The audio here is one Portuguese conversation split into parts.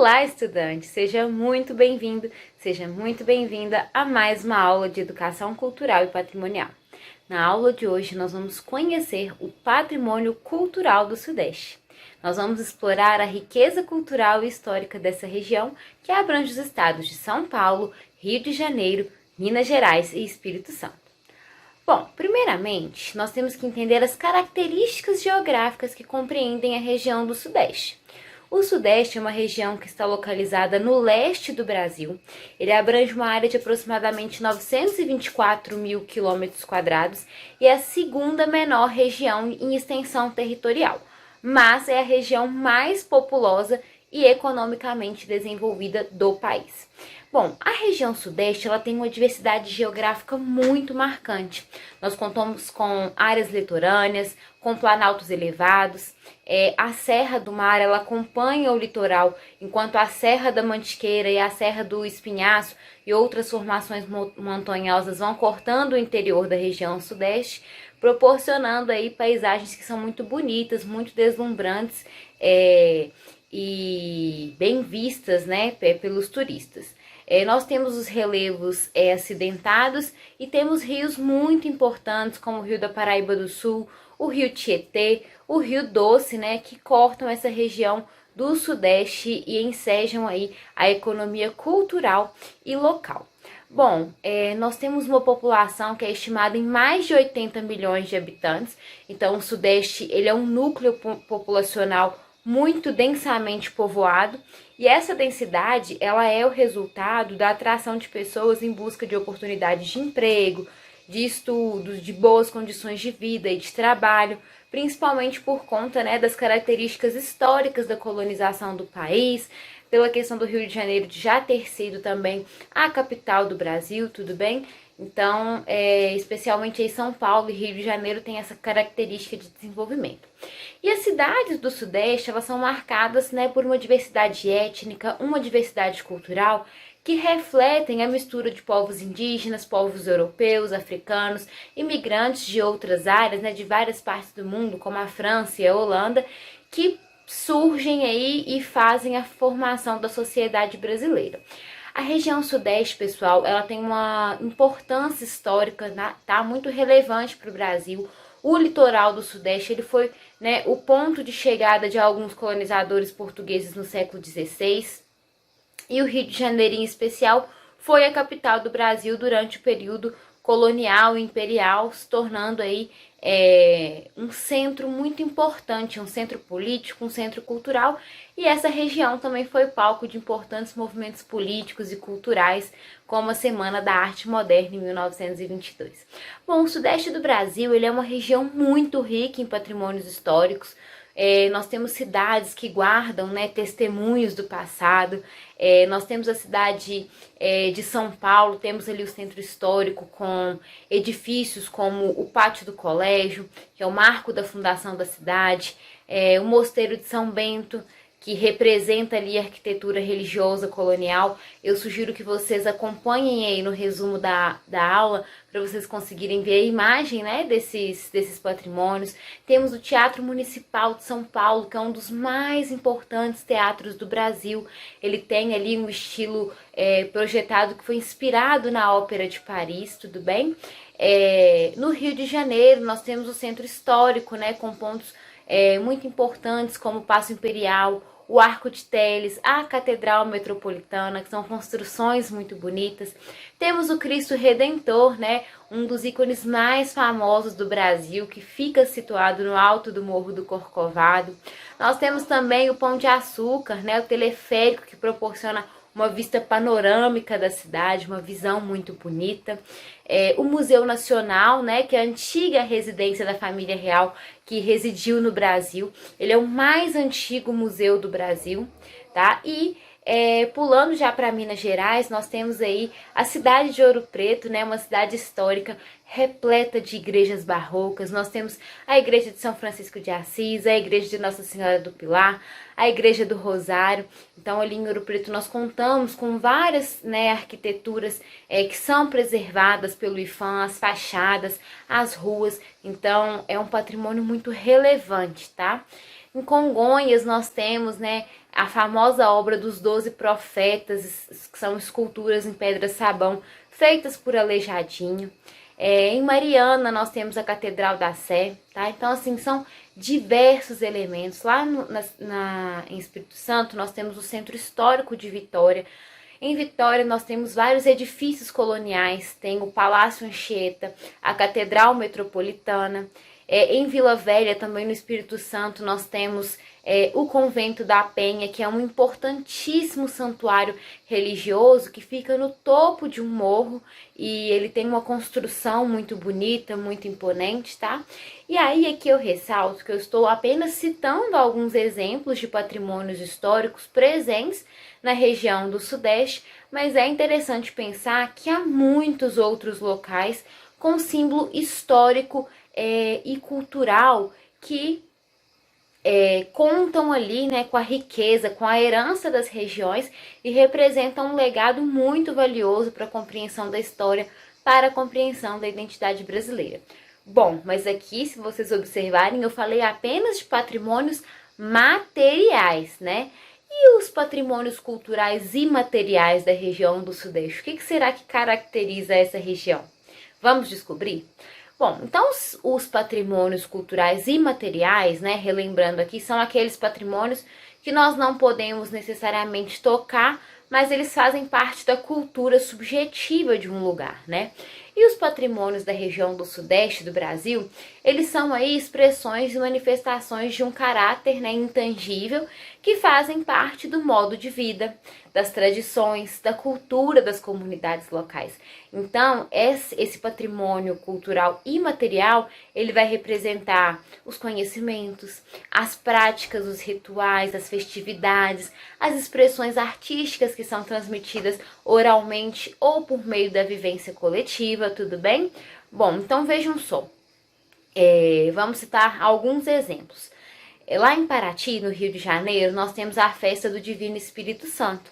Olá, estudante! Seja muito bem-vindo, seja muito bem-vinda a mais uma aula de Educação Cultural e Patrimonial. Na aula de hoje, nós vamos conhecer o patrimônio cultural do Sudeste. Nós vamos explorar a riqueza cultural e histórica dessa região, que abrange os estados de São Paulo, Rio de Janeiro, Minas Gerais e Espírito Santo. Bom, primeiramente, nós temos que entender as características geográficas que compreendem a região do Sudeste. O Sudeste é uma região que está localizada no leste do Brasil. Ele abrange uma área de aproximadamente 924 mil quilômetros quadrados e é a segunda menor região em extensão territorial, mas é a região mais populosa e economicamente desenvolvida do país. Bom, a região Sudeste ela tem uma diversidade geográfica muito marcante. Nós contamos com áreas litorâneas, com planaltos elevados. A Serra do Mar ela acompanha o litoral, enquanto a Serra da Mantiqueira e a Serra do Espinhaço e outras formações montanhosas vão cortando o interior da região Sudeste, proporcionando aí paisagens que são muito bonitas, muito deslumbrantes e bem vistas, né, pelos turistas. Nós temos os relevos acidentados e temos rios muito importantes, como o Rio da Paraíba do Sul, o Rio Tietê, o Rio Doce, né, que cortam essa região do Sudeste e ensejam aí a economia cultural e local. Bom, nós temos uma população que é estimada em mais de 80 milhões de habitantes, então o Sudeste ele é um núcleo populacional muito densamente povoado, e essa densidade ela é o resultado da atração de pessoas em busca de oportunidades de emprego, de estudos, de boas condições de vida e de trabalho, principalmente por conta, né, das características históricas da colonização do país, pela questão do Rio de Janeiro de já ter sido também a capital do Brasil, tudo bem? Então, especialmente em São Paulo e Rio de Janeiro tem essa característica de desenvolvimento. E as cidades do Sudeste, elas são marcadas, né, por uma diversidade étnica, uma diversidade cultural que refletem a mistura de povos indígenas, povos europeus, africanos, imigrantes de outras áreas, né, de várias partes do mundo, como a França e a Holanda, que surgem aí e fazem a formação da sociedade brasileira. A região Sudeste, pessoal, ela tem uma importância histórica, tá, muito relevante para o Brasil. O litoral do Sudeste ele foi, né, o ponto de chegada de alguns colonizadores portugueses no século XVI, e o Rio de Janeiro, em especial, foi a capital do Brasil durante o período colonial e imperial, se tornando aí um centro muito importante, um centro político, um centro cultural, e essa região também foi palco de importantes movimentos políticos e culturais, como a Semana da Arte Moderna em 1922. Bom, o Sudeste do Brasil ele é uma região muito rica em patrimônios históricos. Nós temos cidades que guardam, né, testemunhos do passado. Nós temos a cidade de São Paulo, temos ali o centro histórico com edifícios como o Pátio do Colégio, que é o marco da fundação da cidade, o Mosteiro de São Bento, que representa ali a arquitetura religiosa colonial. Eu sugiro que vocês acompanhem aí no resumo da aula, para vocês conseguirem ver a imagem, né, desses patrimônios. Temos o Teatro Municipal de São Paulo, que é um dos mais importantes teatros do Brasil. Ele tem ali um estilo projetado que foi inspirado na Ópera de Paris, tudo bem? No Rio de Janeiro, nós temos o Centro Histórico, né, com pontos muito importantes como o Paço Imperial, o Arco de Teles, a Catedral Metropolitana, que são construções muito bonitas. Temos o Cristo Redentor, né, um dos ícones mais famosos do Brasil, que fica situado no alto do Morro do Corcovado. Nós temos também o Pão de Açúcar, né, o teleférico que proporciona uma vista panorâmica da cidade, uma visão muito bonita. O Museu Nacional, né, que é a antiga residência da família real que residiu no Brasil. Ele é o mais antigo museu do Brasil, tá? E pulando já para Minas Gerais, nós temos aí a cidade de Ouro Preto, né, uma cidade histórica repleta de igrejas barrocas. Nós temos a igreja de São Francisco de Assis, a igreja de Nossa Senhora do Pilar, a igreja do Rosário. Então ali em Ouro Preto nós contamos com várias, né, arquiteturas que são preservadas pelo IPHAN, as fachadas, as ruas. Então é um patrimônio muito relevante, tá? Em Congonhas nós temos, né, a famosa obra dos 12 profetas, que são esculturas em pedra-sabão feitas por Aleijadinho. Em Mariana nós temos a Catedral da Sé, tá? Então, assim, são diversos elementos. Lá em Espírito Santo nós temos o Centro Histórico de Vitória. Em Vitória nós temos vários edifícios coloniais, tem o Palácio Anchieta, a Catedral Metropolitana. Em Vila Velha, também no Espírito Santo, nós temos o Convento da Penha, que é um importantíssimo santuário religioso que fica no topo de um morro e ele tem uma construção muito bonita, muito imponente, tá? E aí aqui eu ressalto que eu estou apenas citando alguns exemplos de patrimônios históricos presentes na região do Sudeste, mas é interessante pensar que há muitos outros locais com símbolo histórico e cultural que contam ali, né, com a riqueza, com a herança das regiões e representam um legado muito valioso para a compreensão da história, para a compreensão da identidade brasileira. Bom, mas aqui, se vocês observarem, eu falei apenas de patrimônios materiais, né? E os patrimônios culturais imateriais da região do Sudeste? O que será que caracteriza essa região? Vamos descobrir? Bom, então os patrimônios culturais imateriais, né, relembrando aqui, são aqueles patrimônios que nós não podemos necessariamente tocar, mas eles fazem parte da cultura subjetiva de um lugar, né? E os patrimônios da região do Sudeste do Brasil, eles são aí expressões e manifestações de um caráter, né, intangível que fazem parte do modo de vida, das tradições, da cultura das comunidades locais. Então, esse patrimônio cultural imaterial, ele vai representar os conhecimentos, as práticas, os rituais, as festividades, as expressões artísticas que são transmitidas oralmente ou por meio da vivência coletiva, tudo bem? Bom, então vejam só, vamos citar alguns exemplos. Lá em Paraty, no Rio de Janeiro, nós temos a festa do Divino Espírito Santo.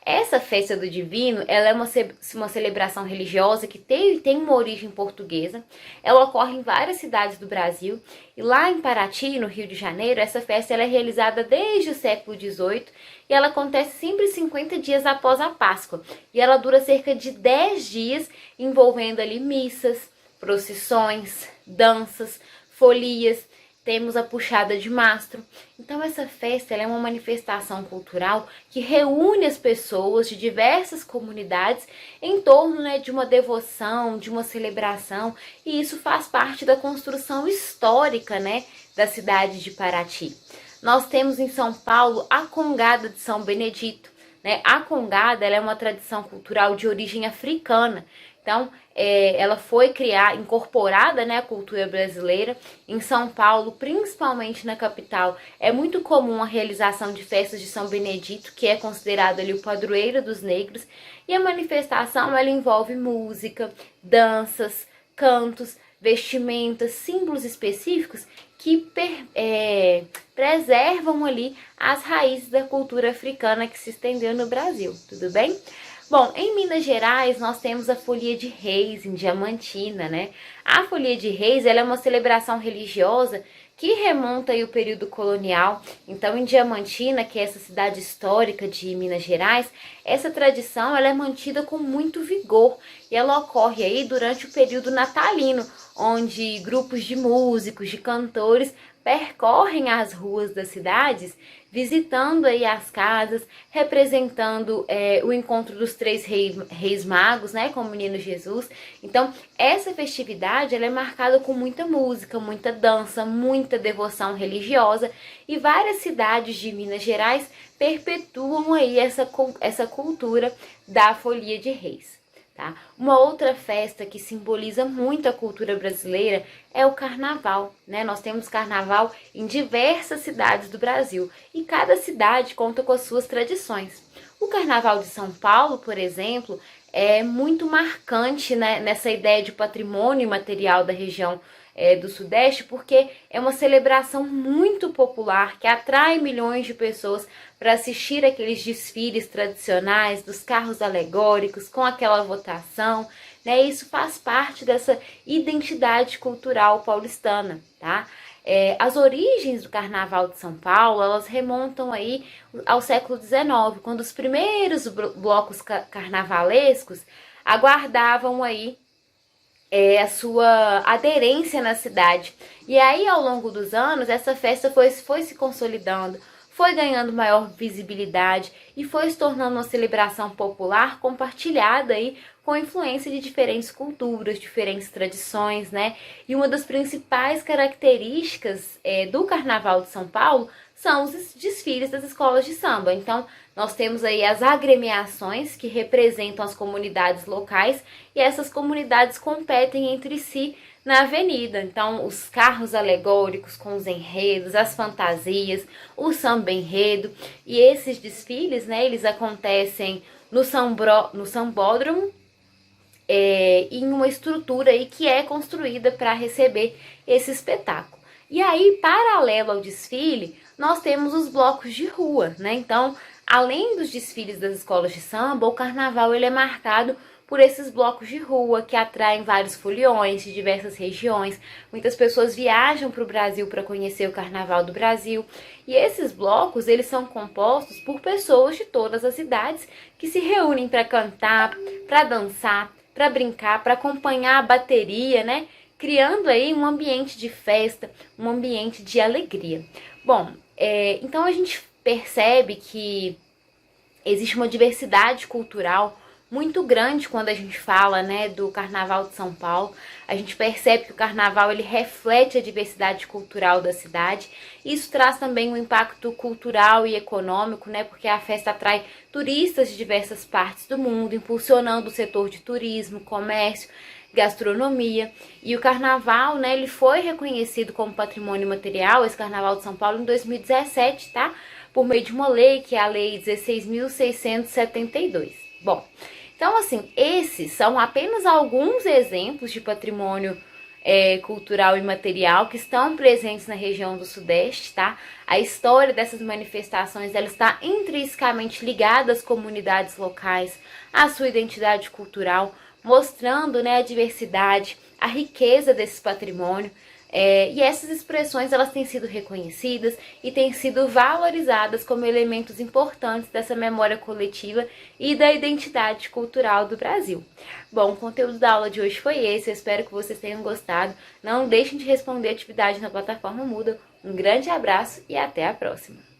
Essa festa do Divino, ela é uma celebração religiosa que tem uma origem portuguesa. Ela ocorre em várias cidades do Brasil. E lá em Paraty, no Rio de Janeiro, essa festa ela é realizada desde o século XVIII e ela acontece sempre 50 dias após a Páscoa. E ela dura cerca de 10 dias, envolvendo ali missas, procissões, danças, folias. Temos a puxada de mastro. Então essa festa ela é uma manifestação cultural que reúne as pessoas de diversas comunidades em torno, né, de uma devoção, de uma celebração, e isso faz parte da construção histórica, né, da cidade de Paraty. Nós temos em São Paulo a Congada de São Benedito, né? A Congada ela é uma tradição cultural de origem africana. Então, ela foi incorporada, né, à cultura brasileira. Em São Paulo, principalmente na capital, é muito comum a realização de festas de São Benedito, que é considerado ali o padroeiro dos negros. E a manifestação ela envolve música, danças, cantos, vestimentas, símbolos específicos que preservam ali as raízes da cultura africana que se estendeu no Brasil, tudo bem? Bom, em Minas Gerais nós temos a Folia de Reis, em Diamantina, né? A Folia de Reis ela é uma celebração religiosa que remonta aí o período colonial. Então, em Diamantina, que é essa cidade histórica de Minas Gerais, essa tradição ela é mantida com muito vigor e ela ocorre aí durante o período natalino, onde grupos de músicos, de cantores percorrem as ruas das cidades, visitando aí as casas, representando o encontro dos três reis magos, né, com o menino Jesus. Então, essa festividade ela é marcada com muita música, muita dança, muita devoção religiosa, e várias cidades de Minas Gerais perpetuam aí essa cultura da Folia de Reis. Tá? Uma outra festa que simboliza muito a cultura brasileira é o carnaval, né? Nós temos carnaval em diversas cidades do Brasil e cada cidade conta com as suas tradições. O carnaval de São Paulo, por exemplo, é muito marcante, né, nessa ideia de patrimônio imaterial da região do Sudeste, porque é uma celebração muito popular que atrai milhões de pessoas para assistir aqueles desfiles tradicionais dos carros alegóricos com aquela votação, né? Isso faz parte dessa identidade cultural paulistana, tá? As origens do Carnaval de São Paulo, elas remontam aí ao século XIX, quando os primeiros blocos carnavalescos aguardavam aí a sua aderência na cidade. E aí, ao longo dos anos, essa festa foi se consolidando, foi ganhando maior visibilidade e foi se tornando uma celebração popular compartilhada aí com influência de diferentes culturas, diferentes tradições, né? E uma das principais características do Carnaval de São Paulo são os desfiles das escolas de samba. Então, nós temos aí as agremiações que representam as comunidades locais e essas comunidades competem entre si na avenida. Então, os carros alegóricos com os enredos, as fantasias, o samba enredo. E esses desfiles, né, eles acontecem no sambódromo, em uma estrutura aí que é construída para receber esse espetáculo. E aí, paralelo ao desfile, nós temos os blocos de rua, né? Então, além dos desfiles das escolas de samba, o carnaval ele é marcado por esses blocos de rua que atraem vários foliões de diversas regiões. Muitas pessoas viajam para o Brasil para conhecer o Carnaval do Brasil. E esses blocos, eles são compostos por pessoas de todas as idades que se reúnem para cantar, para dançar, para brincar, para acompanhar a bateria, né? Criando aí um ambiente de festa, um ambiente de alegria. Bom, então a gente percebe que existe uma diversidade cultural muito grande quando a gente fala, né, do Carnaval de São Paulo. A gente percebe que o Carnaval ele reflete a diversidade cultural da cidade. Isso traz também um impacto cultural e econômico, né, porque a festa atrai turistas de diversas partes do mundo, impulsionando o setor de turismo, comércio, gastronomia. E o Carnaval, né, ele foi reconhecido como patrimônio material, esse Carnaval de São Paulo, em 2017, tá? Por meio de uma lei, que é a Lei 16.672. Bom, então assim, esses são apenas alguns exemplos de patrimônio cultural e material que estão presentes na região do Sudeste, tá? A história dessas manifestações, ela está intrinsecamente ligada às comunidades locais, à sua identidade cultural, mostrando, né, a diversidade, a riqueza desse patrimônio. E essas expressões elas têm sido reconhecidas e têm sido valorizadas como elementos importantes dessa memória coletiva e da identidade cultural do Brasil. Bom, o conteúdo da aula de hoje foi esse, eu espero que vocês tenham gostado. Não deixem de responder a atividade na plataforma Moodle. Um grande abraço e até a próxima!